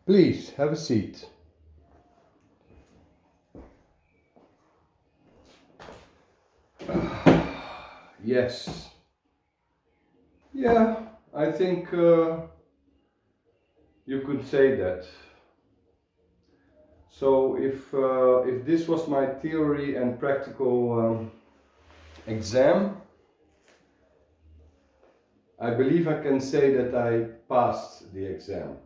Please have a seat. Yes. Yeah, I think you could say that. So if this was my theory and practical exam, I believe I can say that I passed the exam.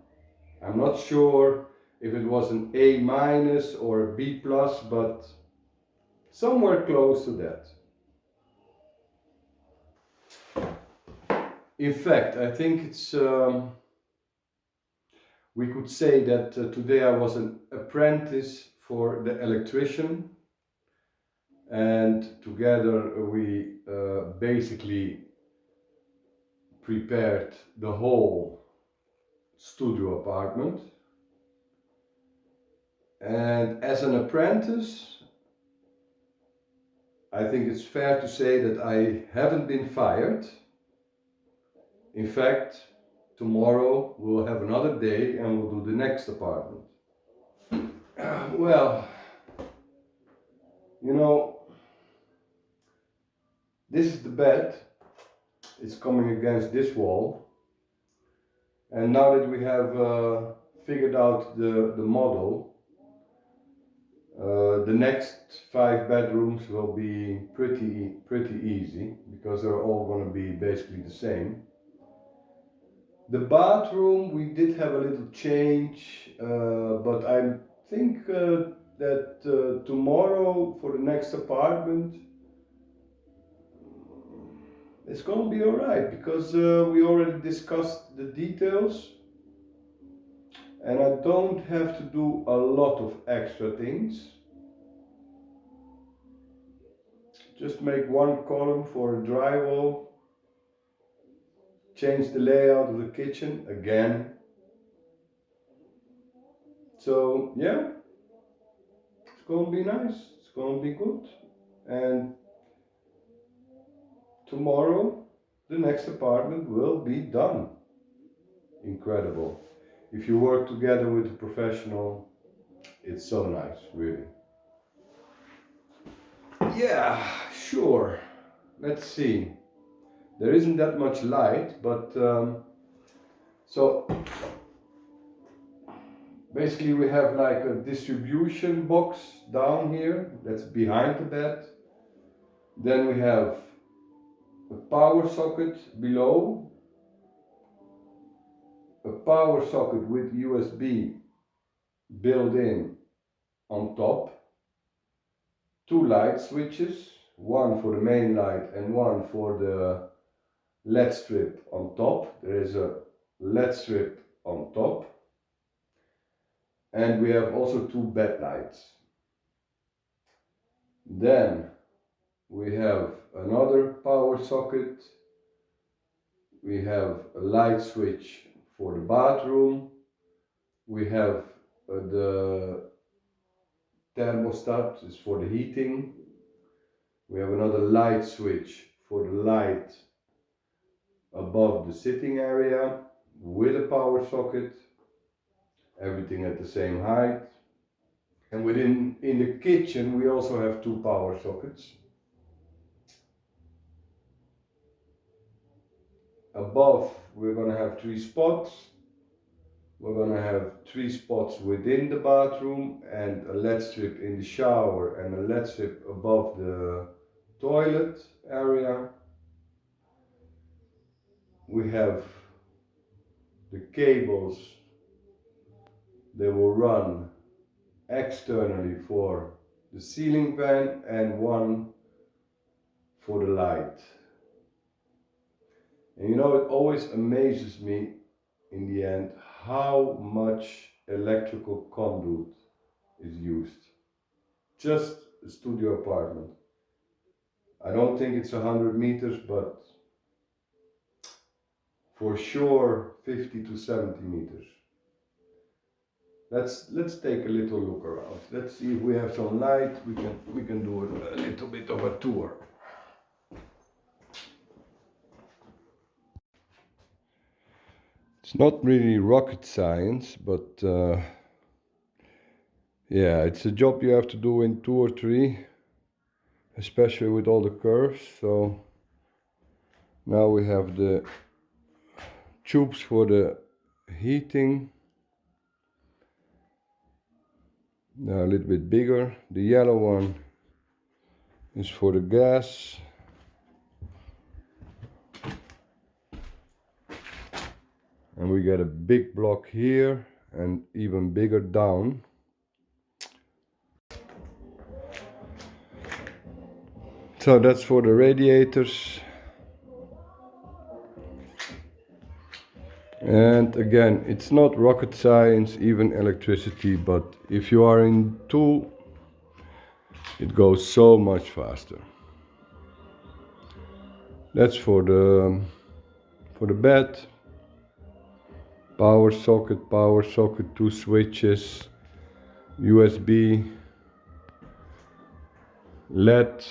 I'm not sure if it was an A minus or a B plus, but somewhere close to that. In fact, I think we could say that today I was an apprentice for the electrician, and together we basically prepared the whole studio apartment. And as an apprentice, I think it's fair to say that I haven't been fired. In fact, tomorrow we'll have another day and we'll do the next apartment. Well, you know, this is the bed. It's coming against this wall. And now that we have figured out the model, the next 5 bedrooms will be pretty easy because they're all going to be basically the same. The bathroom, we did have a little change, but I think that tomorrow for the next apartment it's going to be alright because we already discussed the details and I don't have to do a lot of extra things. Just make one column for a drywall, change the layout of the kitchen again. So yeah, it's going to be nice, it's going to be good. And tomorrow the next apartment will be done. Incredible. If you work together with a professional, it's so nice, really. Yeah, sure. Let's see. There isn't that much light, but so basically we have like a distribution box down here that's behind the bed. Then we have a power socket below, a power socket with USB built in on top, 2 light switches, one for the main light and one for the LED strip on top. There is a LED strip on top. And we have also 2 bed lights. Then we have another power socket. We have a light switch for the bathroom. We have the thermostat is for the heating. We have another light switch for the light above the sitting area with a power socket. Everything at the same height. And in the kitchen we also have 2 power sockets. Above we're going to have 3 spots. We're going to have 3 spots within the bathroom and a LED strip in the shower and a LED strip above the toilet area. We have the cables that will run externally for the ceiling fan and one for the light. And you know, it always amazes me in the end how much electrical conduit is used. Just a studio apartment. I don't think it's 100 meters, but for sure 50 to 70 meters. Let's take a little look around. Let's see if we have some light. We can do a little bit of a tour. It's not really rocket science, but yeah, it's a job you have to do in 2 or 3, especially with all the curves. So now we have the tubes for the heating. They're a little bit bigger. The yellow one is for the gas. And we get a big block here and even bigger down. So that's for the radiators. And again, it's not rocket science, even electricity, but if you are in tool, it goes so much faster. That's for the bed. Power socket, 2 switches, USB, LED,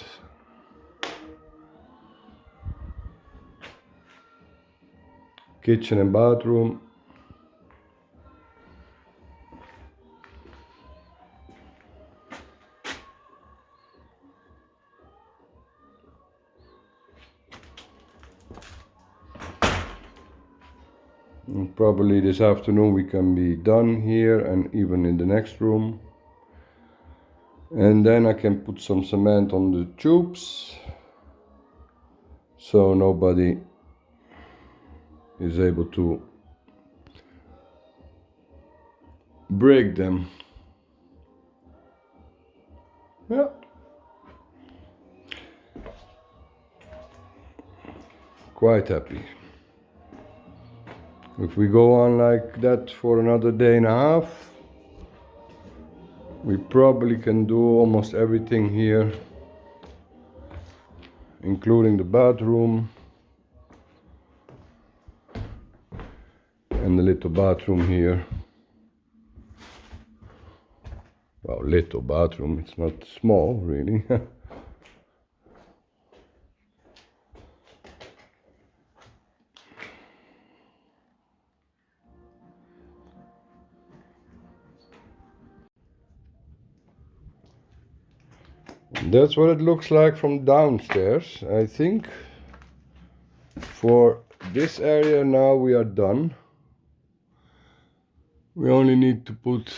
kitchen and bathroom. And probably this afternoon we can be done here and even in the next room. And then I can put some cement on the tubes so nobody is able to break them. Yeah. Quite happy. If we go on like that for another day and a half, we probably can do almost everything here, including the bathroom and the little bathroom here. Well, little bathroom, it's not small really. That's what it looks like from downstairs. I think for this area now we are done. We only need to put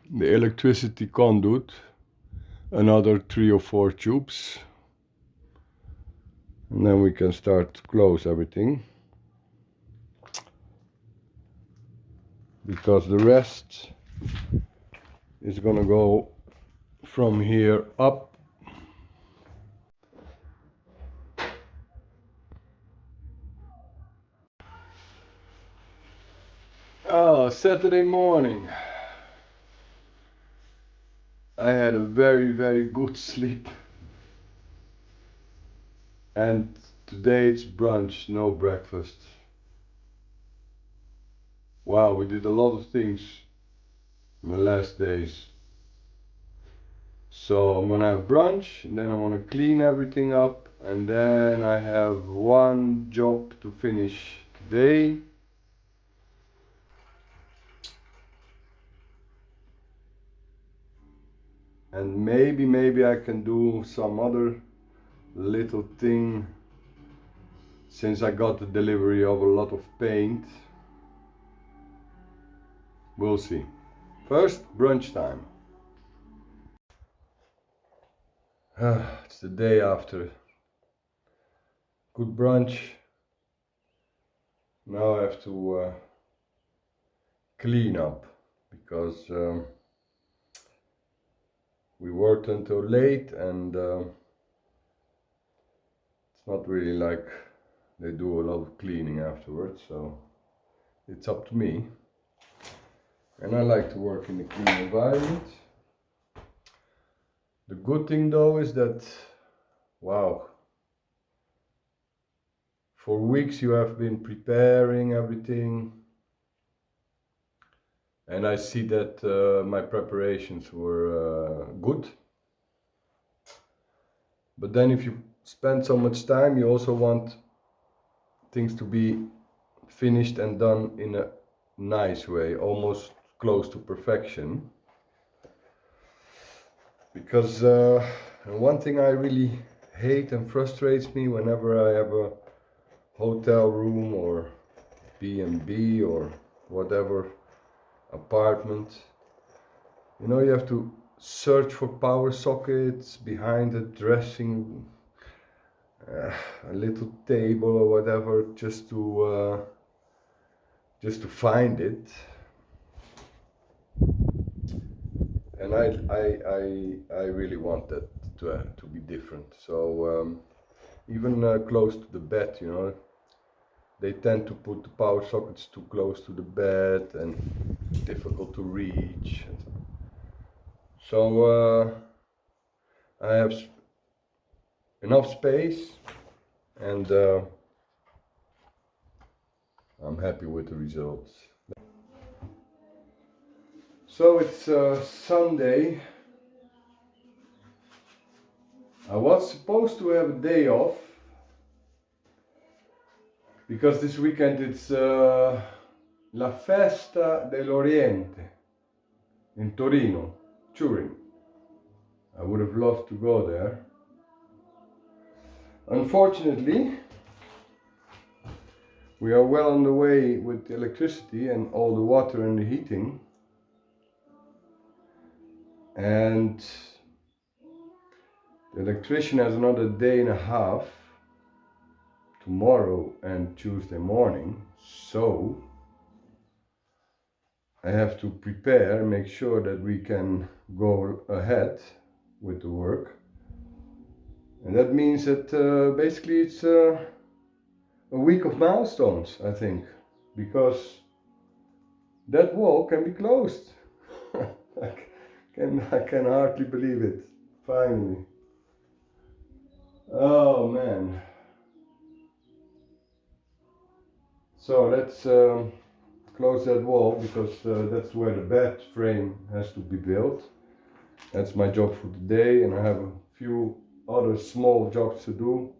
the electricity conduit, another 3 or 4 tubes, and then we can start to close everything, because the rest is gonna go from here up. Oh, Saturday morning. I had a very good sleep. And today it's brunch, no breakfast. Wow, we did a lot of things in the last days. So I'm gonna have brunch, and then I wanna clean everything up, and then I have one job to finish today. And maybe I can do some other little thing, since I got the delivery of a lot of paint. We'll see. First, brunch time. It's the day after. Good brunch. Now I have to clean up, because we worked until late, and it's not really like they do a lot of cleaning afterwards, so it's up to me. And I like to work in a clean environment. The good thing though is that, wow, for weeks you have been preparing everything, and I see that my preparations were good. But then if you spend so much time, you also want things to be finished and done in a nice way, almost close to perfection. Because one thing I really hate and frustrates me whenever I have a hotel room or B&B or whatever apartment, you know, you have to search for power sockets behind the dressing, a little table or whatever, just to find it. And I really want that to be different. So even close to the bed, you know, they tend to put the power sockets too close to the bed and difficult to reach. So I have enough space, and I'm happy with the results. So it's Sunday. I was supposed to have a day off because this weekend it's La Festa dell'Oriente in Torino, Turin. I would have loved to go there. Unfortunately, we are well on the way with the electricity and all the water and the heating. And the electrician has another day and a half, tomorrow and Tuesday morning. So I have to prepare, make sure that we can go ahead with the work. And that means that basically it's a week of milestones, I think, because that wall can be closed. I can hardly believe it, finally. Oh man. So let's close that wall, because that's where the bed frame has to be built. That's my job for today, and I have a few other small jobs to do.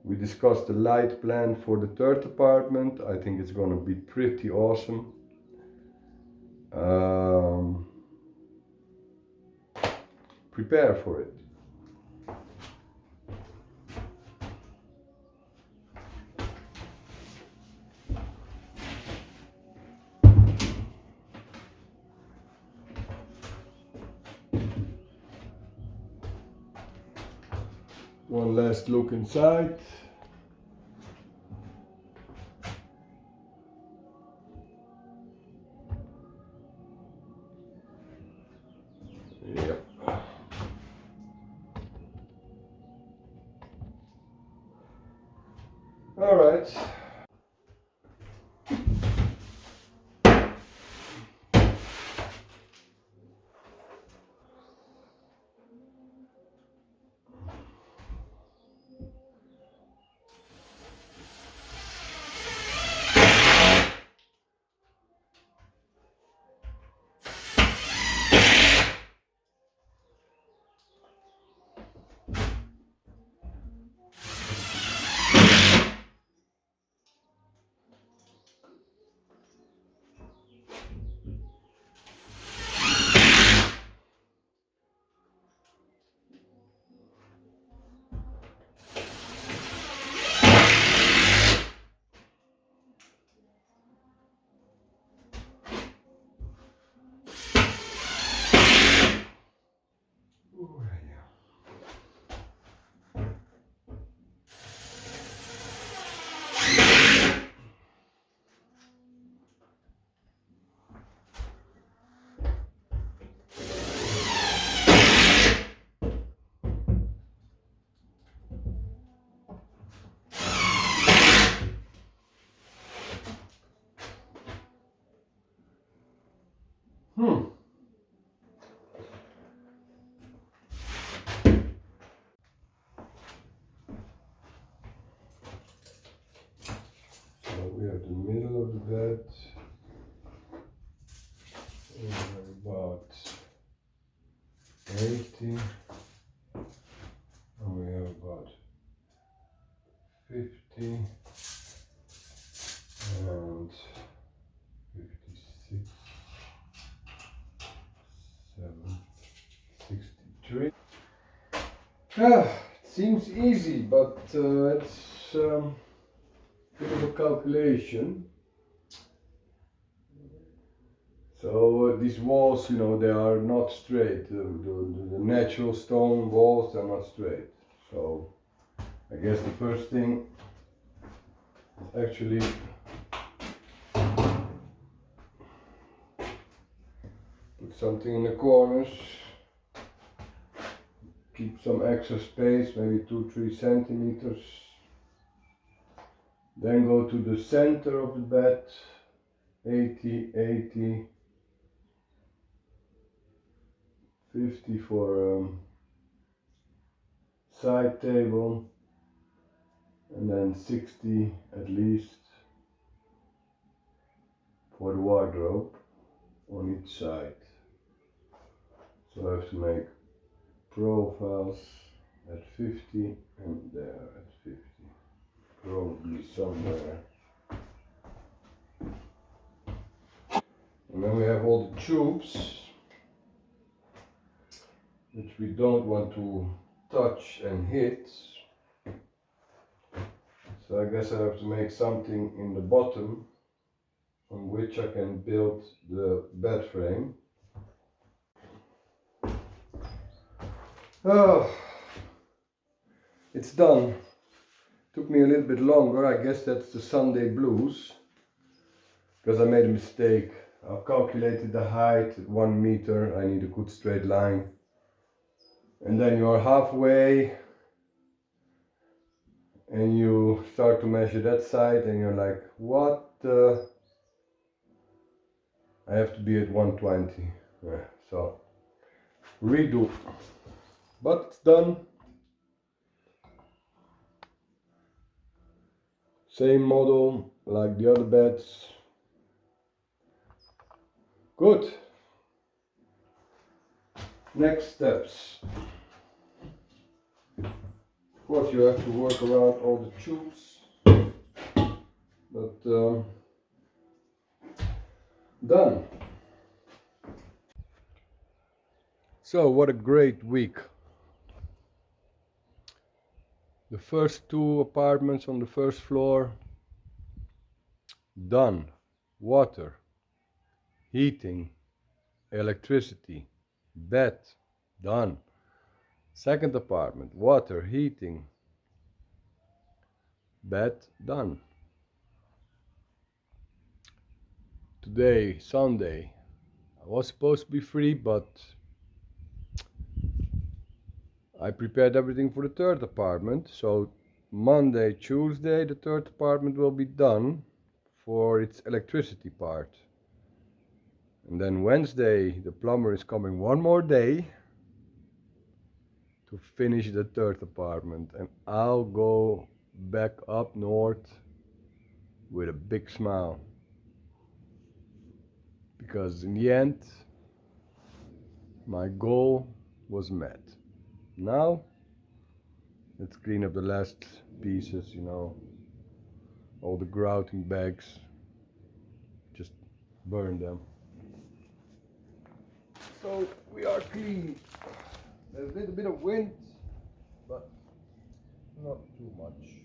We discussed the light plan for the third apartment. I think it's going to be pretty awesome. Prepare for it. One last look inside. Yep. All right. So we have the middle of the bed. We have about 80. And we have about 50 and 50. Ah, it seems easy, but it's a bit of a calculation. So these walls, you know, they are not straight. The natural stone walls are not straight. So I guess the first thing is actually put something in the corners. Keep some extra space, maybe 2-3 centimeters. Then go to the center of the bed, 80, 80, 50 for side table, and then 60 at least for the wardrobe on each side. So I have to make profiles at 50 and there at 50, probably somewhere. And then we have all the tubes, which we don't want to touch and hit. So I guess I have to make something in the bottom on which I can build the bed frame. Oh, it's done. Took me a little bit longer. I guess that's the Sunday blues, because I made a mistake. I calculated the height at 1 meter. I need a good straight line. And then you are halfway and you start to measure that side and you're like, what the? I have to be at 120. Yeah, so redo. But it's done. Same model like the other beds. Good. Next steps. Of course you have to work around all the tubes. But done. So what a great week. The first 2 apartments on the first floor done. Water, heating, electricity, bed done. Second apartment, water, heating, bed done. Today, Sunday, I was supposed to be free, but I prepared everything for the third apartment. So Monday, Tuesday, the third apartment will be done for its electricity part. And then Wednesday, the plumber is coming one more day to finish the third apartment. And I'll go back up north with a big smile. Because in the end, my goal was met. Now, let's clean up the last pieces, you know, all the grouting bags, just burn them. So we are clean. There's a little bit of wind, but not too much.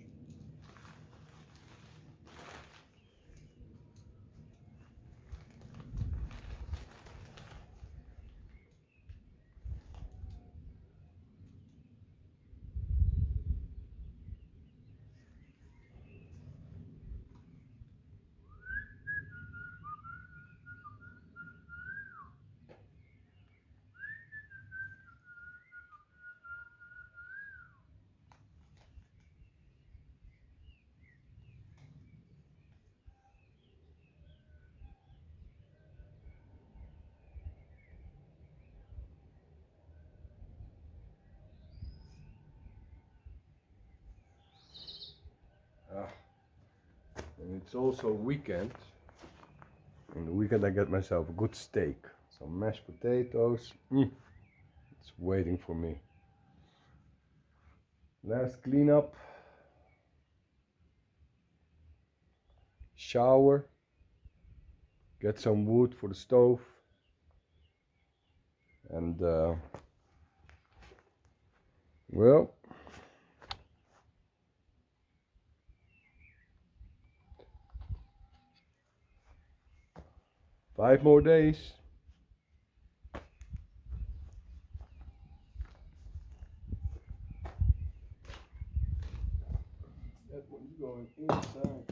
And it's also weekend. On the weekend I get myself a good steak. Some mashed potatoes. It's waiting for me. Last cleanup. Shower. Get some wood for the stove. And Well, five more days. That one's going inside.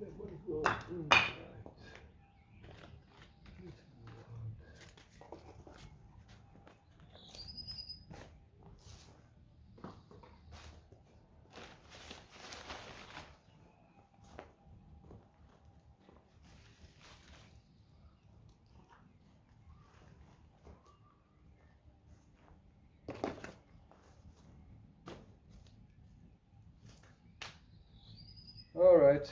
That one's going inside. All right.